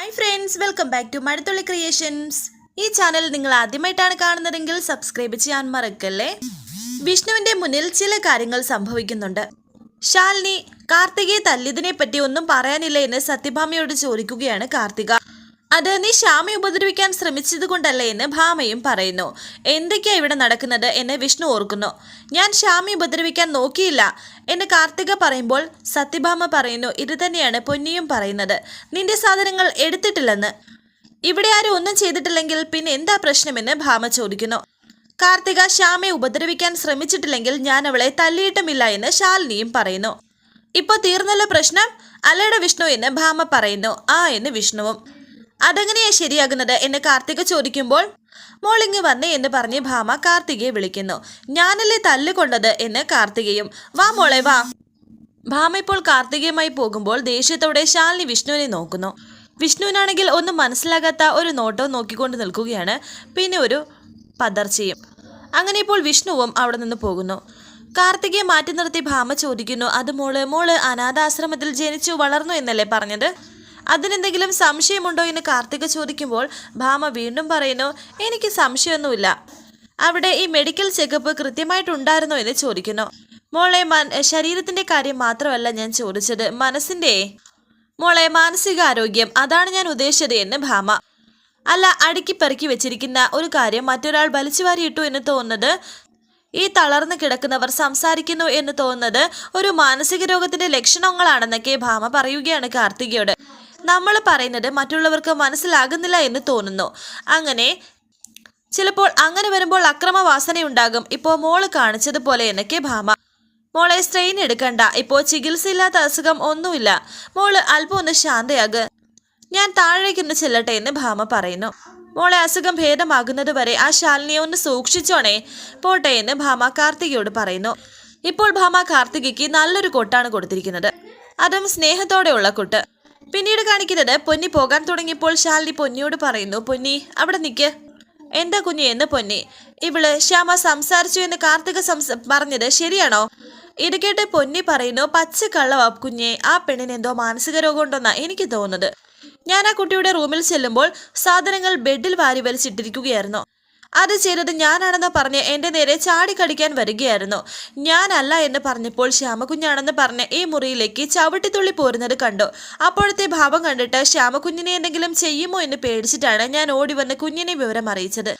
Hi friends, welcome back to Mazhathulli creations. ഈ channel നിങ്ങൾ ആദ്യമായിട്ടാണ് കാണുന്നതെങ്കിൽ സബ്സ്ക്രൈബ് ചെയ്യാൻ മറക്കല്ലേ. വിഷ്ണുവിന്റെ മുന്നിൽ ചില കാര്യങ്ങൾ സംഭവിക്കുന്നുണ്ട്. ശാലിനി കാർത്തികയെ തല്ലിയതിനെ പറ്റി ഒന്നും പറയാനില്ല എന്ന് സത്യഭാമയോട് ചോദിക്കുകയാണ് കാർത്തിക. അത് നീ ശ്യാമയെ ഉപദ്രവിക്കാൻ ശ്രമിച്ചത് കൊണ്ടല്ലേ എന്ന് ഭാമയും പറയുന്നു. എന്തൊക്കെയാ ഇവിടെ നടക്കുന്നത് എന്ന് വിഷ്ണു ഓർക്കുന്നു. ഞാൻ ശ്യാമയെ ഉപദ്രവിക്കാൻ നോക്കിയില്ല എന്ന് കാർത്തിക പറയുമ്പോൾ സത്യഭാമ പറയുന്നു, ഇത് തന്നെയാണ് പൊന്നിയും പറയുന്നത്. നിന്റെ സാധനങ്ങൾ എടുത്തിട്ടില്ലെന്ന്. ഇവിടെ ആരും ഒന്നും ചെയ്തിട്ടില്ലെങ്കിൽ പിന്നെ എന്താ പ്രശ്നമെന്ന് ഭാമ ചോദിക്കുന്നു. കാർത്തിക ശ്യാമയെ ഉപദ്രവിക്കാൻ ശ്രമിച്ചിട്ടില്ലെങ്കിൽ ഞാൻ അവളെ തല്ലിയിട്ടുമില്ല എന്ന് ശാലിനിയും പറയുന്നു. ഇപ്പോൾ തീർന്നല്ലോ പ്രശ്നം അല്ലേടെ വിഷ്ണു എന്ന് ഭാമ പറയുന്നു. ആ എന്ന് വിഷ്ണുവും. അതെങ്ങനെയാ ശരിയാകുന്നത് എന്ന് കാർത്തിക ചോദിക്കുമ്പോൾ മോളിങ് വന്നേ എന്ന് പറഞ്ഞ് ഭാമ കാർത്തികയെ വിളിക്കുന്നു. ഞാനല്ലേ തല്ലുകൊണ്ടത് എന്ന് കാർത്തികയും. വാ മോളെ വാ. ഭാമ ഇപ്പോൾ കാർത്തികയുമായി പോകുമ്പോൾ ദേഷ്യത്തോടെ ശാലിനി വിഷ്ണുവിനെ നോക്കുന്നു. വിഷ്ണുവിനാണെങ്കിൽ ഒന്നും മനസ്സിലാകാത്ത ഒരു നോട്ടവും നോക്കിക്കൊണ്ട് നിൽക്കുകയാണ്. പിന്നെ ഒരു പതർച്ചയും. അങ്ങനെ ഇപ്പോൾ വിഷ്ണുവും അവിടെ നിന്ന് പോകുന്നു. കാർത്തികയെ മാറ്റി നിർത്തി ഭാമ ചോദിക്കുന്നു, അത് മോള് അനാഥാശ്രമത്തിൽ ജനിച്ചു വളർന്നു എന്നല്ലേ പറഞ്ഞത്? അതിനെന്തെങ്കിലും സംശയമുണ്ടോ എന്ന് കാർത്തിക ചോദിക്കുമ്പോൾ ഭാമ വീണ്ടും പറയുന്നു, എനിക്ക് സംശയമൊന്നുമില്ല. അവിടെ ഈ മെഡിക്കൽ ചെക്കപ്പ് കൃത്യമായിട്ടുണ്ടായിരുന്നോ എന്ന് ചോദിക്കുന്നു. മോളെ ശരീരത്തിന്റെ കാര്യം മാത്രമല്ല ഞാൻ ചോദിച്ചത്, മനസ്സിന്റെ. മോളെ മാനസികാരോഗ്യം അതാണ് ഞാൻ ഉദ്ദേശിച്ചത് എന്ന് ഭാമ. അല്ല, അടുക്കി പെറുക്കി വെച്ചിരിക്കുന്ന ഒരു കാര്യം മറ്റൊരാൾ വലിച്ചുവാരിയിട്ടു എന്ന് തോന്നുന്നത്, ഈ തളർന്നു കിടക്കുന്നവർ സംസാരിക്കുന്നു എന്ന് തോന്നുന്നത് ഒരു മാനസിക രോഗത്തിന്റെ ലക്ഷണങ്ങളാണെന്നൊക്കെ ഭാമ പറയുകയാണ് കാർത്തികയോട്. നമ്മൾ പറയുന്നത് മറ്റുള്ളവർക്ക് മനസ്സിലാകുന്നില്ല എന്ന് തോന്നുന്നു. അങ്ങനെ ചിലപ്പോൾ അങ്ങനെ വരുമ്പോൾ അക്രമവാസനയുണ്ടാകും. ഇപ്പോൾ മോള് കാണിച്ചതുപോലെ എന്നൊക്കെ ഭാമ. മോളെ സ്ട്രെയിൻ എടുക്കണ്ട, ഇപ്പോൾ ചികിത്സയില്ലാത്ത അസുഖം ഒന്നുമില്ല. മോള് അല്പം ഒന്ന് ശാന്തയാക്. ഞാൻ താഴേക്കൊന്ന് ചെല്ലട്ടെ എന്ന് ഭാമ പറയുന്നു. മോളെ അസുഖം ഭേദമാകുന്നത് വരെ ആ ശാലിനിയെ ഒന്ന് സൂക്ഷിച്ചോണേ, പോട്ടെ എന്ന് ഭാമ കാർത്തികയോട് പറയുന്നു. ഇപ്പോൾ ഭാമ കാർത്തികയ്ക്ക് നല്ലൊരു കൊട്ടാണ് കൊടുത്തിരിക്കുന്നത്, അതും സ്നേഹത്തോടെയുള്ള കൊട്ട്. പിന്നീട് കാണിക്കുന്നത് പൊന്നി പോകാൻ തുടങ്ങിയപ്പോൾ ശാലിനി പൊന്നിയോട് പറയുന്നു, പൊന്നി അവിടെ നിൽക്ക്. എന്താ കുഞ്ഞ് എന്ന് പൊന്നി. ഇവള് ശ്യാമ സംസാരിച്ചു എന്ന് കാർത്തിക പറഞ്ഞത് ശരിയാണോ? ഇത് കേട്ട് പൊന്നി പറയുന്നു, പച്ചക്കള്ളവാ കുഞ്ഞെ, ആ പെണ്ണിന് എന്തോ മാനസിക രോഗം ഉണ്ടെന്നാ എനിക്ക് തോന്നുന്നത്. ഞാൻ ആ കുട്ടിയുടെ റൂമിൽ ചെല്ലുമ്പോൾ സാധനങ്ങൾ ബെഡിൽ വാരി വലിച്ചിട്ടിരിക്കുകയായിരുന്നു. അത് ചെയ്തത് ഞാനാണെന്ന് പറഞ്ഞ് എൻ്റെ നേരെ ചാടിക്കടിക്കാൻ വരികയായിരുന്നു. ഞാനല്ല എന്ന് പറഞ്ഞപ്പോൾ ശ്യാമകുഞ്ഞാണെന്ന് പറഞ്ഞ് ഈ മുറിയിലേക്ക് ചവിട്ടിത്തുള്ളി പോരുന്നത് കണ്ടു. അപ്പോഴത്തെ ഭാവം കണ്ടിട്ട് ശ്യാമകുഞ്ഞിനെ എന്തെങ്കിലും ചെയ്യുമോ എന്ന് പേടിച്ചിട്ടാണ് ഞാൻ ഓടി വന്ന് കുഞ്ഞിനെ വിവരം അറിയിച്ചത്.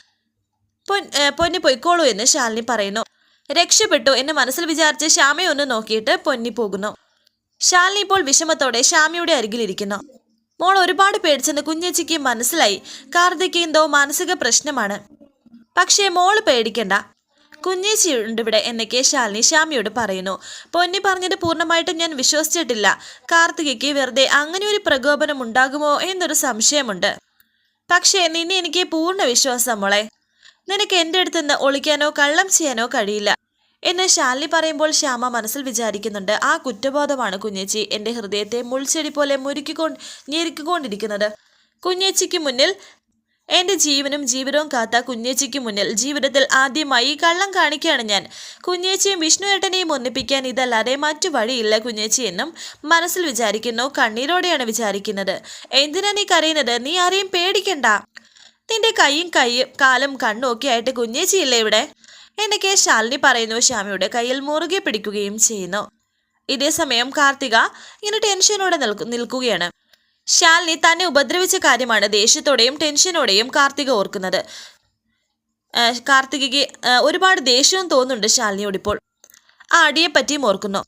പൊന്നി പൊയ്ക്കോളൂ എന്ന് ശാലിനി പറയുന്നു. രക്ഷപ്പെട്ടു എന്ന് മനസ്സിൽ വിചാരിച്ച് ശ്യാമയെ ഒന്ന് നോക്കിയിട്ട് പൊന്നി പോകുന്നു. ശാലിനി ഇപ്പോൾ വിഷമത്തോടെ ശ്യാമയുടെ അരികിലിരിക്കുന്നു. മോൾ ഒരുപാട് പേടിച്ചെന്ന് കുഞ്ഞേച്ചിക്ക് മനസ്സിലായി. കാർത്തിക് എന്തോ മാനസിക പ്രശ്നമാണ്. പക്ഷേ മോള് പേടിക്കണ്ട, കുഞ്ഞേച്ചി ഉണ്ട് ഇവിടെ എന്നൊക്കെ ശാലിനി ശ്യാമയോട് പറയുന്നു. പൊന്നി പറഞ്ഞത് പൂർണ്ണമായിട്ടും ഞാൻ വിശ്വസിച്ചിട്ടില്ല. കാർത്തികയ്ക്ക് വെറുതെ അങ്ങനെ ഒരു പ്രകോപനം ഉണ്ടാകുമോ എന്നൊരു സംശയമുണ്ട്. പക്ഷേ നിന്നെ എനിക്ക് പൂർണ്ണ വിശ്വാസം മോളെ. നിനക്ക് എൻ്റെ അടുത്ത് നിന്ന് ഒളിക്കാനോ കള്ളം ചെയ്യാനോ കഴിയില്ല എന്ന് ശാലിനി പറയുമ്പോൾ ശ്യാമ മനസ്സിൽ വിചാരിക്കുന്നുണ്ട്, ആ കുറ്റബോധമാണ് കുഞ്ഞേച്ചി എൻ്റെ ഹൃദയത്തെ മുൾച്ചെടി പോലെ ഞെരുക്കിക്കൊണ്ടിരിക്കുന്നത്. കുഞ്ഞേച്ചിക്ക് മുന്നിൽ എൻ്റെ ജീവനും ജീവിതവും കാത്ത കുഞ്ഞേച്ചിക്ക് മുന്നിൽ ജീവിതത്തിൽ ആദ്യമായി കള്ളം കാണിക്കുകയാണ് ഞാൻ. കുഞ്ഞേച്ചിയും വിഷ്ണുവേട്ടനെയും ഒന്നിപ്പിക്കാൻ ഇതല്ലാതെ മറ്റു വഴിയില്ല കുഞ്ഞേച്ചി എന്നും മനസ്സിൽ വിചാരിക്കുന്നു. കണ്ണീരോടെയാണ് വിചാരിക്കുന്നത്. എന്തിനാ നീ കരയുന്നത്? നീ ആരെയും പേടിക്കണ്ട. നിന്റെ കൈയും കാലും കണ്ണും ഒക്കെ ആയിട്ട് കുഞ്ഞേച്ചിയില്ലേ ഇവിടെ എന്നൊക്കെ ശാലിനി പറയുന്നു. ശ്യാമയുടെ കയ്യിൽ മുറുകെ പിടിക്കുകയും ചെയ്യുന്നു. ഇതേ സമയം കാർത്തിക ഇങ്ങനെ ടെൻഷനോടെ നിൽക്കുകയാണ്. ശാലിനി തന്നെ ഉപദ്രവിച്ച കാര്യമാണ് ദേഷ്യത്തോടെയും ടെൻഷനോടെയും കാർത്തിക ഓർക്കുന്നത്. കാർത്തികയ്ക്ക് ഒരുപാട് ദേഷ്യവും തോന്നുന്നുണ്ട് ശാലിനിയോടിപ്പോൾ. ആ അടിയെപ്പറ്റിയും ഓർക്കുന്നു.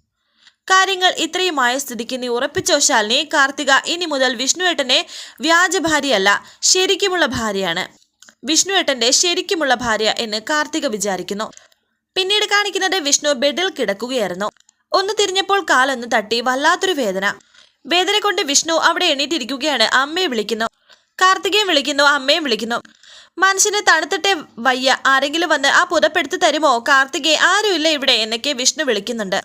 കാര്യങ്ങൾ ഇത്രയുമായ സ്ഥിതിക്ക് നീ ഉറപ്പിച്ചോ ശാലിനി? കാർത്തിക ഇനി മുതൽ വിഷ്ണുവേട്ടനെ വ്യാജ ഭാര്യയല്ല, ശരിക്കുമുള്ള ഭാര്യയാണ്. വിഷ്ണുവേട്ടന്റെ ശരിക്കുമുള്ള ഭാര്യ എന്ന് കാർത്തിക വിചാരിക്കുന്നു. പിന്നീട് കാണിക്കുന്നത് വിഷ്ണു ബെഡിൽ കിടക്കുകയായിരുന്നു. ഒന്ന് തിരിഞ്ഞപ്പോൾ കാലൊന്ന് തട്ടി വല്ലാത്തൊരു വേദന കൊണ്ട് വിഷ്ണു അവിടെ എണീറ്റിരിക്കുകയാണ്. അമ്മയെ വിളിക്കുന്നു, കാർത്തികയും വിളിക്കുന്നു, അമ്മയും വിളിക്കുന്നു. മനുഷ്യന് തണുത്തിട്ടേ വയ്യ, ആരെങ്കിലും വന്ന് ആ പുതപ്പെടുത്ത് തരുമോ? കാർത്തികയെ ആരുമില്ല ഇവിടെ എന്നൊക്കെ വിഷ്ണു വിളിക്കുന്നുണ്ട്.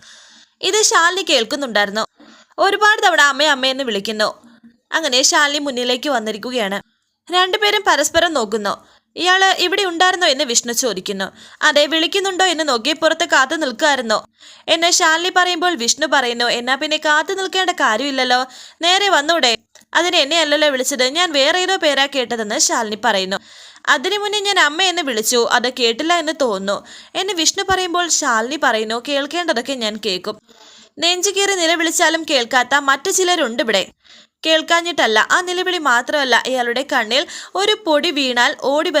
ഇത് ശാലിനി കേൾക്കുന്നുണ്ടായിരുന്നു. ഒരുപാട് തവണ അമ്മയെന്ന് വിളിക്കുന്നു. അങ്ങനെ ശാലിനി മുന്നിലേക്ക് വന്നിരിക്കുകയാണ്. രണ്ടുപേരും പരസ്പരം നോക്കുന്നു. ഇയാള് ഇവിടെ ഉണ്ടായിരുന്നോ എന്ന് വിഷ്ണു ചോദിക്കുന്നു. അതെ, വിളിക്കുന്നുണ്ടോ എന്ന് നോക്കി പുറത്ത് കാത്തു നിൽക്കുമായിരുന്നോ എന്ന് ശാലിനി പറയുമ്പോൾ വിഷ്ണു പറയുന്നു, എന്നാ പിന്നെ കാത്തു നിൽക്കേണ്ട കാര്യമില്ലല്ലോ, നേരെ വന്നൂടെ. അതിന് എന്നെയല്ലല്ലോ വിളിച്ചത്, ഞാൻ വേറെ ഏതോ പേരാ കേട്ടതെന്ന് ശാലിനി പറയുന്നു. അതിനു മുന്നേ ഞാൻ അമ്മ എന്ന് വിളിച്ചു, അത് കേട്ടില്ല എന്ന് തോന്നുന്നു എന്ന് വിഷ്ണു പറയുമ്പോൾ ശാലിനി പറയുന്നു, കേൾക്കേണ്ടതൊക്കെ ഞാൻ കേൾക്കും. നെഞ്ചു കീറി നിലവിളിച്ചാലും കേൾക്കാത്ത മറ്റു ചിലരുണ്ട് ഇവിടെ. കേൾക്കാഞ്ഞിട്ടല്ല, ആ നിലവിളി മാത്രമല്ല, ഇയാളുടെ കണ്ണിൽ ഒരു പൊടി വീണാൽ ഓടി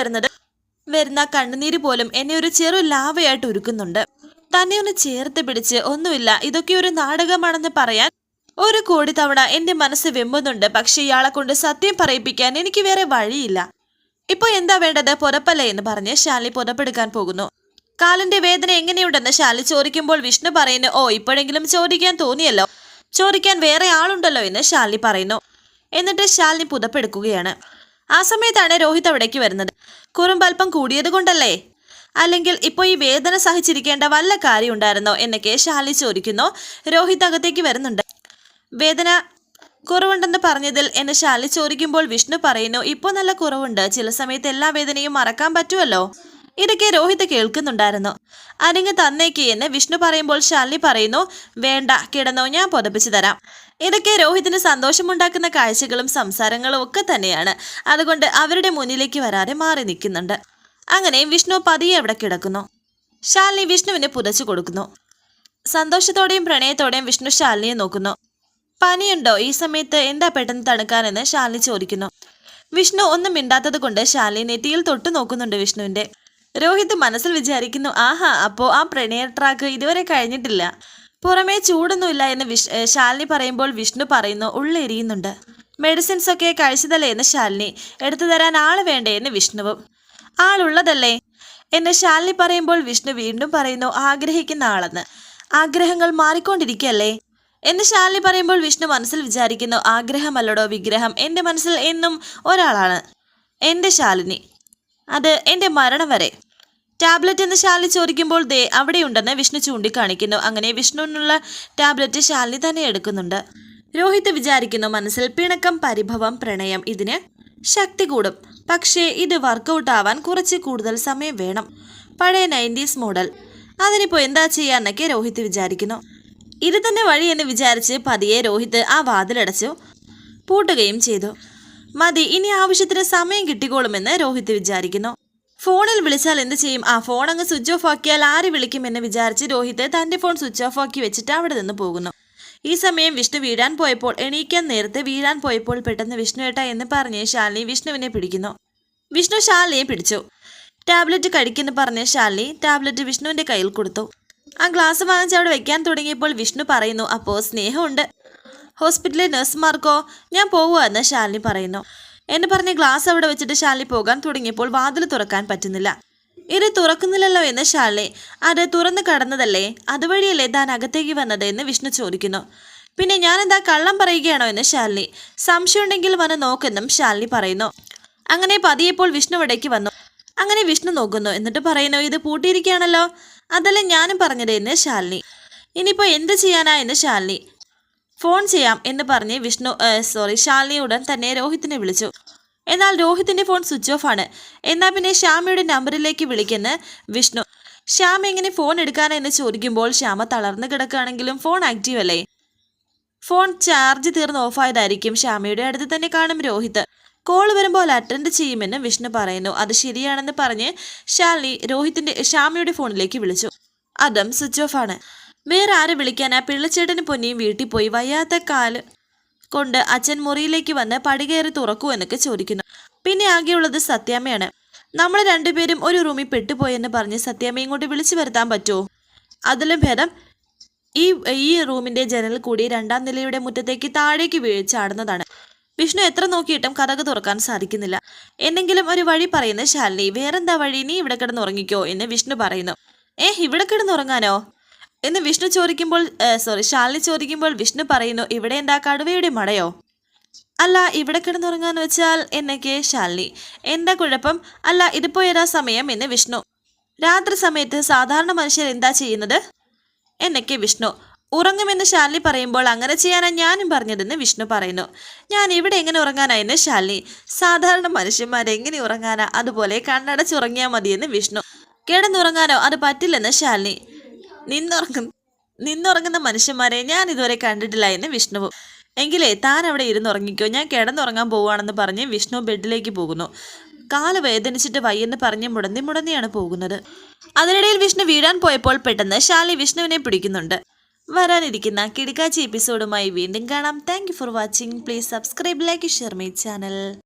വരുന്ന കണ്ണുനീര് പോലും എന്നെ ഒരു ചെറു ലാവയായിട്ട് ഉരുക്കുന്നുണ്ട്. തന്നെ ഒന്ന് ചേർത്ത് പിടിച്ച്, ഒന്നുമില്ല, ഇതൊക്കെ ഒരു നാടകമാണെന്ന് പറയാൻ 1,000,000 തവണ എന്റെ മനസ്സ് വെമ്പുന്നുണ്ട്. പക്ഷെ ഇയാളെ കൊണ്ട് സത്യം പറയിപ്പിക്കാൻ എനിക്ക് വേറെ വഴിയില്ല. ഇപ്പൊ എന്താ വേണ്ടത്? പുതപ്പല്ലേ എന്ന് പറഞ്ഞ് ശാലിനി പുതപ്പെടുക്കാൻ പോകുന്നു. കാലിന്റെ വേദന എങ്ങനെയുണ്ടെന്ന് ശാലിനി ചോദിക്കുമ്പോൾ വിഷ്ണു പറയുന്നു, ഓ, ഇപ്പോഴെങ്കിലും ചോദിക്കാൻ തോന്നിയല്ലോ, ചോദിക്കാൻ വേറെ ആളുണ്ടല്ലോ എന്ന് ശാലിനി പറയുന്നു. എന്നിട്ട് ശാലിനി പുതപ്പെടുക്കുകയാണ്. ആ സമയത്താണ് രോഹിത് അവിടേക്ക് വരുന്നത്. കുറുമ്പൽപ്പം കൂടിയത് കൊണ്ടല്ലേ, അല്ലെങ്കിൽ ഇപ്പോൾ ഈ വേദന സഹിച്ചിരിക്കേണ്ട വല്ല കാര്യം ഉണ്ടായിരുന്നോ എന്നൊക്കെ ശാലിനി ചോദിക്കുന്നു. രോഹിത് അകത്തേക്ക് വരുന്നുണ്ട്. വേദന കുറവുണ്ടെന്ന് പറഞ്ഞതിൽ എന്നെ ശാലിനി ചോദിക്കുമ്പോൾ വിഷ്ണു പറയുന്നു, ഇപ്പോൾ നല്ല കുറവുണ്ട്, ചില സമയത്ത് എല്ലാ വേദനയും മറക്കാൻ പറ്റുമല്ലോ. ഇതൊക്കെ രോഹിത് കേൾക്കുന്നുണ്ടായിരുന്നു. അനങ്ങ് തന്നേക്ക് എന്ന് വിഷ്ണു പറയുമ്പോൾ ശാലിനി പറയുന്നു, വേണ്ട, കിടന്നോ, ഞാൻ പുതപ്പിച്ചു തരാം. ഇതൊക്കെ രോഹിത്തിന് സന്തോഷമുണ്ടാക്കുന്ന കാഴ്ചകളും സംസാരങ്ങളും ഒക്കെ തന്നെയാണ്. അതുകൊണ്ട് അവരുടെ മുന്നിലേക്ക് വരാതെ മാറി നിൽക്കുന്നുണ്ട്. അങ്ങനെ വിഷ്ണു പതിയെ അവിടെ കിടക്കുന്നു. ശാലിനി വിഷ്ണുവിനെ പുതച്ചു കൊടുക്കുന്നു. സന്തോഷത്തോടെയും പ്രണയത്തോടെയും വിഷ്ണു ശാലിനിയെ നോക്കുന്നു. പനിയുണ്ടോ ഈ സമയത്ത്, എന്താ പെട്ടെന്ന് തണുക്കാനെന്ന് ശാലിനി ചോദിക്കുന്നു. വിഷ്ണു ഒന്നും മിണ്ടാത്തത് കൊണ്ട് ശാലിനി നെറ്റിയിൽ തൊട്ടു നോക്കുന്നുണ്ട് വിഷ്ണുവിന്റെ. രോഹിത് മനസ്സിൽ വിചാരിക്കുന്നു, ആഹാ, അപ്പോ ആ പ്രണയ ട്രാക്ക് ഇതുവരെ കഴിഞ്ഞിട്ടില്ല. പുറമേ ചൂടൊന്നുമില്ല എന്ന് ശാലിനി പറയുമ്പോൾ വിഷ്ണു പറയുന്നു, ഉള്ളെരിയുന്നുണ്ട്. മെഡിസിൻസ് ഒക്കെ കഴിച്ചതല്ലേ എന്ന് ശാലിനി. എടുത്തു തരാൻ ആള് വേണ്ടേ എന്ന് വിഷ്ണുവും. ആളുള്ളതല്ലേ എന്ന് ശാലിനി പറയുമ്പോൾ വിഷ്ണു വീണ്ടും പറയുന്നു, ആഗ്രഹിക്കുന്ന ആളെന്ന്. ആഗ്രഹങ്ങൾ മാറിക്കൊണ്ടിരിക്കുകയല്ലേ എന്ന് ശാലിനി പറയുമ്പോൾ വിഷ്ണു മനസ്സിൽ വിചാരിക്കുന്നു, ആഗ്രഹമല്ലടോ വിഗ്രഹം, എൻ്റെ മനസ്സിൽ എന്നും ഒരാളാണ്, എൻ്റെ ശാലിനി, അത് എൻ്റെ മരണം വരെ. ടാബ്ലറ്റ് എന്ന് ശാലിനി ചോദിക്കുമ്പോൾ ദേ അവിടെയുണ്ടെന്ന് വിഷ്ണു ചൂണ്ടിക്കാണിക്കുന്നു. അങ്ങനെ വിഷ്ണുവിനുള്ള ടാബ്ലറ്റ് ശാലിനി തന്നെ എടുക്കുന്നുണ്ട്. രോഹിത് വിചാരിക്കുന്നു മനസ്സിൽ, പിണക്കം, പരിഭവം, പ്രണയം, ഇതിന് ശക്തി കൂടും. പക്ഷേ ഇത് വർക്കൗട്ട് ആവാൻ കുറച്ച് കൂടുതൽ സമയം വേണം. പഴയ 90s മോഡൽ, അതിനിപ്പോൾ എന്താ ചെയ്യാന്നൊക്കെ രോഹിത് വിചാരിക്കുന്നു. ഇത് തന്നെ വഴി എന്ന് വിചാരിച്ച് പതിയെ രോഹിത് ആ വാതിലടച്ചു പൂട്ടുകയും ചെയ്തു. മതി, ഇനി ആവശ്യത്തിന് സമയം കിട്ടിക്കോളുമെന്ന് രോഹിത് വിചാരിക്കുന്നു. ഫോണിൽ വിളിച്ചാൽ എന്ത് ചെയ്യും? ആ ഫോൺ അങ്ങ് സ്വിച്ച് ഓഫ് ആക്കിയാൽ ആര് വിളിക്കുമെന്ന് വിചാരിച്ച് രോഹിത് തൻ്റെ ഫോൺ സ്വിച്ച് ഓഫ് ആക്കി വെച്ചിട്ട് അവിടെ നിന്ന് പോകുന്നു. ഈ സമയം വിഷ്ണു വീഴാൻ പോയപ്പോൾ, എണീക്കാൻ നേരത്തെ വീഴാൻ പോയപ്പോൾ പെട്ടെന്ന് വിഷ്ണു ഏട്ടാ എന്ന് പറഞ്ഞ് ശാലിനി വിഷ്ണുവിനെ പിടിക്കുന്നു. വിഷ്ണു ശാലിനിയെ പിടിച്ചു. ടാബ്ലറ്റ് കഴിക്കുന്നു പറഞ്ഞ് ശാലിനി ടാബ്ലറ്റ് വിഷ്ണുവിൻ്റെ കയ്യിൽ കൊടുത്തു. ആ ഗ്ലാസ് വാങ്ങിച്ച് അവിടെ വെക്കാൻ തുടങ്ങിയപ്പോൾ വിഷ്ണു പറയുന്നു, അപ്പോൾ സ്നേഹമുണ്ട്. ഹോസ്പിറ്റലിലെ നഴ്സുമാർക്കോ? ഞാൻ പോവുക എന്ന് ശാലിനി പറയുന്നു. എന്ന് പറഞ്ഞ് ഗ്ലാസ് അവിടെ വെച്ചിട്ട് ശാലിനി പോകാൻ തുടങ്ങിയപ്പോൾ വാതിൽ തുറക്കാൻ പറ്റുന്നില്ല. ഇത് തുറക്കുന്നില്ലല്ലോ എന്ന് ശാലിനി. അത് തുറന്നു കടന്നതല്ലേ, അതുവഴിയല്ലേ താൻ അകത്തേക്ക് വന്നത് എന്ന് വിഷ്ണു ചോദിക്കുന്നു. പിന്നെ ഞാനെന്താ കള്ളം പറയുകയാണോ എന്ന് ശാലിനി. സംശയമുണ്ടെങ്കിൽ വന്ന് നോക്കെന്നും ശാലിനി പറയുന്നു. അങ്ങനെ പതിയപ്പോൾ വിഷ്ണു ഇവിടേക്ക് വന്നു. അങ്ങനെ വിഷ്ണു നോക്കുന്നു. എന്നിട്ട് പറയുന്നു, ഇത് പൂട്ടിയിരിക്കുകയാണല്ലോ. അതല്ല ഞാനും പറഞ്ഞത് എന്ന് ശാലിനി. ഇനിയിപ്പോൾ എന്ത് ചെയ്യാനാ എന്ന് ശാലിനി. ഫോൺ ചെയ്യാം എന്ന് പറഞ്ഞ് ശാലിനി ഉടൻ തന്നെ രോഹിത്തിനെ വിളിച്ചു. എന്നാൽ രോഹിത്തിന്റെ ഫോൺ സ്വിച്ച് ഓഫ് ആണ്. എന്നാൽ പിന്നെ ശ്യാമയുടെ നമ്പറിലേക്ക് വിളിക്കുന്ന വിഷ്ണു. ശ്യാമ എങ്ങനെ ഫോൺ എടുക്കാനാ എന്ന് ചോദിക്കുമ്പോൾ ശ്യാമ തളർന്നു കിടക്കുകയാണെങ്കിലും ഫോൺ ആക്റ്റീവ് അല്ലേ, ഫോൺ ചാർജ് തീർന്ന് ഓഫായതായിരിക്കും. ശ്യാമയുടെ അടുത്ത് തന്നെ കാണും രോഹിത്. കോൾ വരുമ്പോൾ അറ്റൻഡ് ചെയ്യുമെന്ന് വിഷ്ണു പറയുന്നു. അത് ശരിയാണെന്ന് പറഞ്ഞ് ശാലിനി ശ്യാമയുടെ ഫോണിലേക്ക് വിളിച്ചു. അതും സ്വിച്ച് ഓഫ് ആണ്. വേറെ ആരെ വിളിക്കാനാ? പിള്ളച്ചേട്ടന് പൊന്നിയും വീട്ടിൽ പോയി വയ്യാത്ത കാല് കൊണ്ട് അച്ഛൻ മുറിയിലേക്ക് വന്ന് പടികയറി തുറക്കൂ എന്നൊക്കെ ചോദിക്കുന്നു. പിന്നെ ആകെയുള്ളത് സത്യാമ്മയാണ്. നമ്മൾ രണ്ടുപേരും ഒരു റൂമിൽ പെട്ടുപോയെന്ന് പറഞ്ഞ് സത്യാമ്മയും കൊണ്ട് വിളിച്ചു വരുത്താൻ പറ്റുമോ? അതിലും ഭേദം ഈ റൂമിന്റെ ജനൽ കൂടി 2ാം നിലയുടെ മുറ്റത്തേക്ക് താഴേക്ക് ചാടുന്നതാണ്. വിഷ്ണു എത്ര നോക്കിയിട്ടും കതക് തുറക്കാൻ സാധിക്കുന്നില്ല. എന്തെങ്കിലും ഒരു വഴി പറയുന്ന ശാലിനി. വേറെന്താ വഴി? നീ ഇവിടെ കിടന്നുറങ്ങിക്കോ എന്ന് വിഷ്ണു പറയുന്നു. ഇവിടെ കിടന്നുറങ്ങാനോ എന്ന് വിഷ്ണു ചോദിക്കുമ്പോൾ ശാലിനി ചോദിക്കുമ്പോൾ വിഷ്ണു പറയുന്നു, ഇവിടെ എന്താ കടുവയുടെ മടയോ? അല്ല, ഇവിടെ കിടന്നുറങ്ങാന്ന് വെച്ചാൽ എന്നൊക്കെ ശാലിനി. എന്താ കുഴപ്പം? അല്ല, ഇതിപ്പോ ഏതാ സമയം എന്ന് വിഷ്ണു. രാത്രി സമയത്ത് സാധാരണ മനുഷ്യർ എന്താ ചെയ്യുന്നത് എന്നൊക്കെ വിഷ്ണു. ഉറങ്ങുമെന്ന് ശാലിനി പറയുമ്പോൾ അങ്ങനെ ചെയ്യാനാ ഞാനും പറഞ്ഞതെന്ന് വിഷ്ണു പറയുന്നു. ഞാൻ ഇവിടെ എങ്ങനെ ഉറങ്ങാനാ എന്ന് ശാലിനി. സാധാരണ മനുഷ്യന്മാരെങ്ങനെ ഉറങ്ങാനാ? അതുപോലെ കണ്ണടച്ചുറങ്ങിയാൽ മതിയെന്ന് വിഷ്ണു. കിടന്നുറങ്ങാനോ? അത് പറ്റില്ലെന്ന് ശാലിനി. നിന്നുറങ്ങുന്ന മനുഷ്യന്മാരെ ഞാൻ ഇതുവരെ കണ്ടിട്ടില്ല എന്ന് വിഷ്ണുവും. എങ്കിലേ താൻ അവിടെ ഇരുന്നുറങ്ങിക്കോ, ഞാൻ കിടന്നുറങ്ങാൻ പോവുകയാണെന്ന് പറഞ്ഞ് വിഷ്ണു ബെഡിലേക്ക് പോകുന്നു. കാല് വേദനിച്ചിട്ട് വയ്യെന്ന് പറഞ്ഞ് മുടന്നിയാണ് പോകുന്നത്. അതിനിടയിൽ വിഷ്ണു വീഴാൻ പോയപ്പോൾ പെട്ടെന്ന് ശാലിനി വിഷ്ണുവിനെ പിടിക്കുന്നുണ്ട്. വരാനിരിക്കുന്ന കിടക്കാച്ചി എപ്പിസോഡുമായി വീണ്ടും കാണാം. Thank you for watching. Please subscribe, like, share my channel.